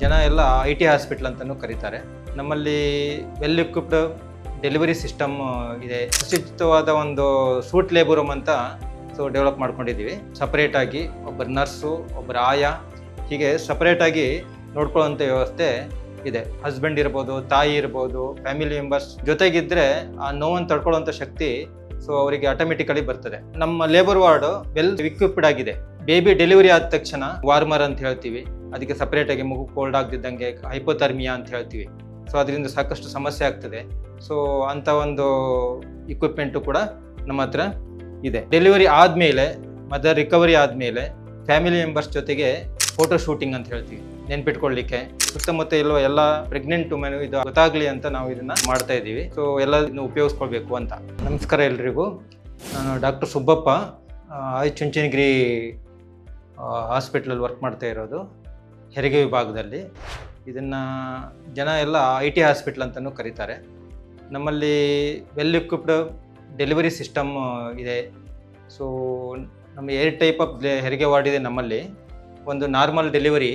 ಜನ ಎಲ್ಲ IT hospital ಅಂತಲೂ ಕರೀತಾರೆ. ನಮ್ಮಲ್ಲಿ ವೆಲ್ ಇಕ್ವಿಪ್ಡ್ ಡೆಲಿವರಿ ಸಿಸ್ಟಮ್ ಇದೆ. ಸುಸಜ್ಜಿತವಾದ ಒಂದು ಸೂಟ್ ಲೇಬರ್ ರೂಮ್ ಅಂತ ಡೆವಲಪ್ ಮಾಡ್ಕೊಂಡಿದ್ದೀವಿ. ಸಪರೇಟಾಗಿ ಒಬ್ಬರು ನರ್ಸು, ಒಬ್ಬರು ಆಯಾ, ಹೀಗೆ ಸಪರೇಟಾಗಿ ನೋಡ್ಕೊಳ್ಳೋಂಥ ವ್ಯವಸ್ಥೆ ಇದೆ. ಹಸ್ಬೆಂಡ್ ಇರ್ಬೋದು, ತಾಯಿ ಇರ್ಬೋದು, ಫ್ಯಾಮಿಲಿ ಮೆಂಬರ್ಸ್ ಜೊತೆಗಿದ್ದರೆ ಆ ನೋವನ್ನು ತಡ್ಕೊಳ್ಳೋಂಥ ಶಕ್ತಿ ಅವರಿಗೆ ಆಟೋಮೆಟಿಕಲಿ ಬರ್ತದೆ. ನಮ್ಮ ಲೇಬರ್ ವಾರ್ಡ್ ವೆಲ್ ಇಕ್ವಿಪ್ಡ್ ಆಗಿದೆ. ಬೇಬಿ ಡೆಲಿವರಿ ಆದ ತಕ್ಷಣ ವಾರ್ಮರ್ ಅಂತ ಹೇಳ್ತೀವಿ, ಅದಕ್ಕೆ ಸಪ್ರೇಟಾಗಿ ಮಗು ಕೋಲ್ಡ್ ಆಗದಿದ್ದಂಗೆ ಹೈಪೋಥರ್ಮಿಯಾ ಅಂತ ಹೇಳ್ತೀವಿ. ಅದರಿಂದ ಸಾಕಷ್ಟು ಸಮಸ್ಯೆ ಆಗ್ತದೆ. ಅಂಥ ಒಂದು ಇಕ್ವಿಪ್ಮೆಂಟು ಕೂಡ ನಮ್ಮ ಹತ್ರ ಇದೆ. ಡೆಲಿವರಿ ಆದಮೇಲೆ, ಮದರ್ ರಿಕವರಿ ಆದಮೇಲೆ ಫ್ಯಾಮಿಲಿ ಮೆಂಬರ್ಸ್ ಜೊತೆಗೆ ಫೋಟೋ ಶೂಟಿಂಗ್ ಅಂತ ಹೇಳ್ತೀವಿ, ನೆನ್ಪಿಟ್ಕೊಳ್ಳಿಕ್ಕೆ. ಸುತ್ತಮುತ್ತ ಇರುವ ಎಲ್ಲ ಪ್ರೆಗ್ನೆಂಟ್ ವುಮೆನ್ ಇದು ಗೊತ್ತಾಗಲಿ ಅಂತ ನಾವು ಇದನ್ನು ಮಾಡ್ತಾ ಇದ್ದೀವಿ. ಎಲ್ಲ ಉಪಯೋಗಿಸ್ಕೊಳ್ಬೇಕು ಅಂತ. ನಮಸ್ಕಾರ ಎಲ್ರಿಗೂ. ನಾನು ಡಾಕ್ಟರ್ ಸುಬ್ಬಪ್ಪ, ಚುಂಚನಗಿರಿ ಹಾಸ್ಪಿಟ್ಲಲ್ಲಿ ವರ್ಕ್ ಮಾಡ್ತಾ ಇರೋದು, ಹೆರಿಗೆ ವಿಭಾಗದಲ್ಲಿ. ಇದನ್ನು ಜನ ಎಲ್ಲ IT ಹಾಸ್ಪಿಟ್ಲ್ ಅಂತಲೂ ಕರೀತಾರೆ. ನಮ್ಮಲ್ಲಿ ವೆಲ್ ಇಕ್ವಿಪ್ಡ್ ಡೆಲಿವರಿ ಸಿಸ್ಟಮ್ ಇದೆ. ನಮ್ಮ 2 ಟೈಪ್ ಆಫ್ ಹೆರಿಗೆ ವಾರ್ಡ್ ಇದೆ ನಮ್ಮಲ್ಲಿ. ಒಂದು ನಾರ್ಮಲ್ ಡೆಲಿವರಿ,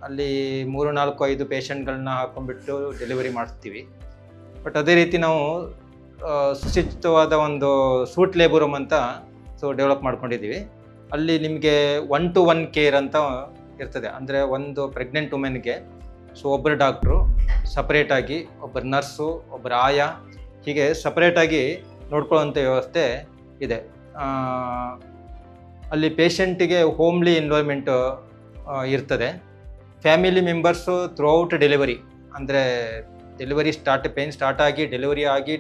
ಅಲ್ಲಿ 3, 4, 5 ಪೇಷಂಟ್ಗಳನ್ನ ಹಾಕೊಂಡ್ಬಿಟ್ಟು ಡೆಲಿವರಿ ಮಾಡಿಸ್ತೀವಿ. ಬಟ್ ಅದೇ ರೀತಿ ನಾವು ಸುಸಜ್ಜಿತವಾದ ಒಂದು ಸೂಟ್ ಲೇಬರ್ ರೂಮ್ ಅಂತ ಡೆವಲಪ್ ಮಾಡ್ಕೊಂಡಿದ್ದೀವಿ. ಅಲ್ಲಿ ನಿಮಗೆ 1-to-1 ಕೇರ್ ಅಂತ ಇರ್ತದೆ. ಅಂದರೆ ಒಂದು ಪ್ರೆಗ್ನೆಂಟ್ ವುಮೆನ್ಗೆ ಒಬ್ಬರು ಡಾಕ್ಟ್ರು ಸಪ್ರೇಟಾಗಿ, ಒಬ್ಬರು ನರ್ಸು, ಒಬ್ಬರು ಆಯಾ, ಹೀಗೆ ಸಪ್ರೇಟಾಗಿ ನೋಡ್ಕೊಳ್ಳೋಂಥ ವ್ಯವಸ್ಥೆ ಇದೆ. ಅಲ್ಲಿ ಪೇಷಂಟಿಗೆ ಹೋಮ್ಲಿ ಎನ್ವೈರ್ಮೆಂಟು ಇರ್ತದೆ. ಫ್ಯಾಮಿಲಿ ಮೆಂಬರ್ಸು ಥ್ರೂಔಟ್ ಡೆಲಿವರಿ, ಅಂದರೆ ಡೆಲಿವರಿ ಪೇನ್ ಸ್ಟಾರ್ಟ್ ಆಗಿ ಡೆಲಿವರಿ ಆಗಿ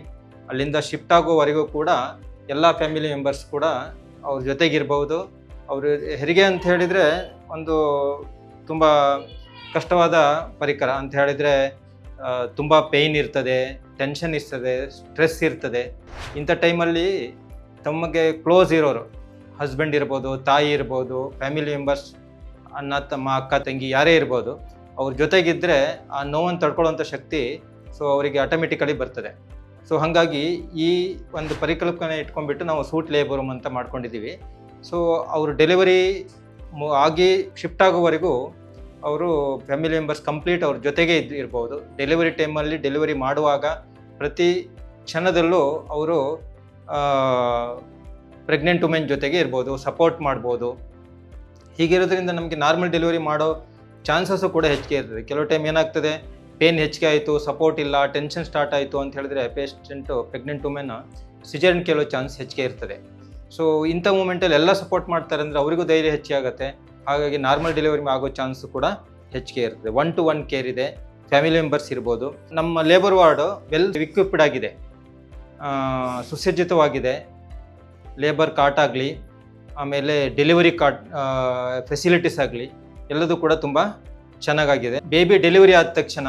ಅಲ್ಲಿಂದ ಶಿಫ್ಟ್ ಆಗೋವರೆಗೂ ಕೂಡ ಎಲ್ಲ ಫ್ಯಾಮಿಲಿ ಮೆಂಬರ್ಸ್ ಕೂಡ ಅವ್ರ ಜೊತೆಗಿರ್ಬೋದು. ಅವರು ಹೆರಿಗೆ ಅಂತ ಹೇಳಿದರೆ ಒಂದು ತುಂಬ ಕಷ್ಟವಾದ ಪರಿಕರ ಅಂತ ಹೇಳಿದರೆ, ತುಂಬ ಪೇಯ್ನ್ ಇರ್ತದೆ, ಟೆನ್ಷನ್ ಇರ್ತದೆ, ಸ್ಟ್ರೆಸ್ ಇರ್ತದೆ. ಇಂಥ ಟೈಮಲ್ಲಿ ತಮಗೆ ಕ್ಲೋಸ್ ಇರೋರು, ಹಸ್ಬೆಂಡ್ ಇರ್ಬೋದು, ತಾಯಿ ಇರ್ಬೋದು, ಫ್ಯಾಮಿಲಿ ಮೆಂಬರ್ಸ್, ಅಣ್ಣ ತಮ್ಮ, ಅಕ್ಕ ತಂಗಿ, ಯಾರೇ ಇರ್ಬೋದು, ಅವ್ರ ಜೊತೆಗಿದ್ದರೆ ಆ ನೋವನ್ನು ತಡ್ಕೊಳ್ಳೋಂಥ ಶಕ್ತಿ ಅವರಿಗೆ ಆಟೋಮೆಟಿಕಲಿ ಬರ್ತದೆ. ಹಾಗಾಗಿ ಈ ಒಂದು ಪರಿಕಲ್ಪನೆ ಇಟ್ಕೊಂಡ್ಬಿಟ್ಟು ನಾವು ಸೂಟ್ ಲೇಬರ್ ರೂಮ್ ಅಂತ ಮಾಡ್ಕೊಂಡಿದ್ದೀವಿ. ಅವರು ಡೆಲಿವರಿ ಆಗಿ ಶಿಫ್ಟ್ ಆಗೋವರೆಗೂ ಅವರು ಫ್ಯಾಮಿಲಿ ಮೆಂಬರ್ಸ್ ಕಂಪ್ಲೀಟ್ ಅವ್ರ ಜೊತೆಗೆ ಇರ್ಬೋದು. ಡೆಲಿವರಿ ಟೈಮಲ್ಲಿ ಡೆಲಿವರಿ ಮಾಡುವಾಗ ಪ್ರತಿ ಕ್ಷಣದಲ್ಲೂ ಅವರು ಪ್ರೆಗ್ನೆಂಟ್ ವುಮೆನ್ ಜೊತೆಗೆ ಇರ್ಬೋದು, ಸಪೋರ್ಟ್ ಮಾಡ್ಬೋದು. ಹೀಗಿರೋದ್ರಿಂದ ನಮಗೆ ನಾರ್ಮಲ್ ಡೆಲಿವರಿ ಮಾಡೋ ಚಾನ್ಸಸ್ಸು ಕೂಡ ಹೆಚ್ಚಿಗೆ ಇರ್ತದೆ. ಕೆಲವು ಟೈಮ್ ಏನಾಗ್ತದೆ, ಪೇನ್ ಹೆಚ್ಚಿಗೆ ಆಯಿತು, ಸಪೋರ್ಟ್ ಇಲ್ಲ, ಟೆನ್ಷನ್ ಸ್ಟಾರ್ಟ್ ಆಯಿತು ಅಂತ ಹೇಳಿದ್ರೆ ಪ್ರೆಗ್ನೆಂಟ್ ವುಮೆನ್ ಸಿಜೇರಿಯನ್ ಕೇಳೋ ಚಾನ್ಸ್ ಹೆಚ್ಚಿಗೆ ಇರ್ತದೆ. ಇಂಥ ಮೂಮೆಂಟಲ್ಲಿ ಎಲ್ಲ ಸಪೋರ್ಟ್ ಮಾಡ್ತಾರೆ ಅಂದರೆ ಅವರಿಗೂ ಧೈರ್ಯ ಹೆಚ್ಚಿಗೆ ಆಗುತ್ತೆ. ಹಾಗಾಗಿ ನಾರ್ಮಲ್ ಡೆಲಿವರಿ ಆಗೋ ಚಾನ್ಸು ಕೂಡ ಹೆಚ್ಚಿಗೆ ಇರ್ತದೆ. 1-to-1 ಕೇರ್ ಇದೆ, ಫ್ಯಾಮಿಲಿ ಮೆಂಬರ್ಸ್ ಇರ್ಬೋದು. ನಮ್ಮ ಲೇಬರ್ ವಾರ್ಡು ವೆಲ್ ಇಕ್ವಿಪ್ಡ್ ಆಗಿದೆ, ಸುಸಜ್ಜಿತವಾಗಿದೆ. ಲೇಬರ್ ಕಾಟ್ ಆಗಲಿ, ಆಮೇಲೆ ಡೆಲಿವರಿ ಕಾಟ್ ಫೆಸಿಲಿಟೀಸ್ ಆಗಲಿ, ಎಲ್ಲದೂ ಕೂಡ ತುಂಬ ಚೆನ್ನಾಗಾಗಿದೆ. ಬೇಬಿ ಡೆಲಿವರಿ ಆದ ತಕ್ಷಣ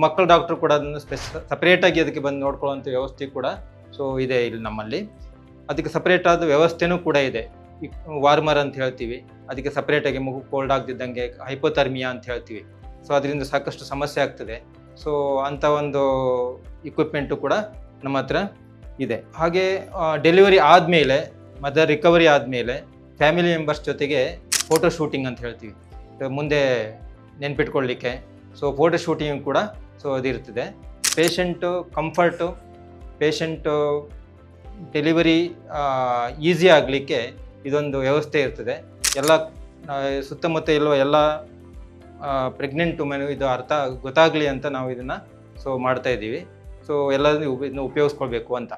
ಮಕ್ಕಳ ಡಾಕ್ಟ್ರು ಕೂಡ ಅದನ್ನು ಸಪ್ರೇಟಾಗಿ ಅದಕ್ಕೆ ಬಂದು ನೋಡ್ಕೊಳ್ಳೋಂಥ ವ್ಯವಸ್ಥೆ ಕೂಡ ಇದೆ ಇಲ್ಲಿ ನಮ್ಮಲ್ಲಿ. ಅದಕ್ಕೆ ಸಪ್ರೇಟಾದ ವ್ಯವಸ್ಥೆನೂ ಕೂಡ ಇದೆ. ವಾರ್ಮರ್ ಅಂತ ಹೇಳ್ತೀವಿ, ಅದಕ್ಕೆ ಸಪ್ರೇಟಾಗಿ ಮಗು ಕೋಲ್ಡ್ ಆಗದಿದ್ದಂಗೆ ಹೈಪೋಥರ್ಮಿಯಾ ಅಂತ ಹೇಳ್ತೀವಿ. ಅದರಿಂದ ಸಾಕಷ್ಟು ಸಮಸ್ಯೆ ಆಗ್ತದೆ. ಅಂಥ ಒಂದು ಇಕ್ವಿಪ್ಮೆಂಟು ಕೂಡ ನಮ್ಮ ಹತ್ರ ಇದೆ. ಹಾಗೆ ಡೆಲಿವರಿ ಆದಮೇಲೆ, ಮದರ್ ರಿಕವರಿ ಆದಮೇಲೆ ಫ್ಯಾಮಿಲಿ ಮೆಂಬರ್ಸ್ ಜೊತೆಗೆ ಫೋಟೋ ಶೂಟಿಂಗ್ ಅಂತ ಹೇಳ್ತೀವಿ, ಮುಂದೆ ನೆನ್ಪಿಟ್ಕೊಳ್ಳಿಕ್ಕೆ. ಫೋಟೋ ಶೂಟಿಂಗ್ ಕೂಡ ಅದಿರ್ತದೆ. Patient comfort, patient delivery easy ಆಗಲಿಕ್ಕೆ ಇದೊಂದು ವ್ಯವಸ್ಥೆ ಇರ್ತದೆ. ಎಲ್ಲ ಸುತ್ತಮುತ್ತ ಇರುವ ಎಲ್ಲ ಪ್ರೆಗ್ನೆಂಟ್ ವುಮೆನ್ ಇದು ಗೊತ್ತಾಗಲಿ ಅಂತ ನಾವು ಇದನ್ನು ಮಾಡ್ತಾ ಇದ್ದೀವಿ. ಎಲ್ಲದೂ ಇದನ್ನು ಉಪಯೋಗಿಸ್ಕೊಳ್ಬೇಕು ಅಂತ.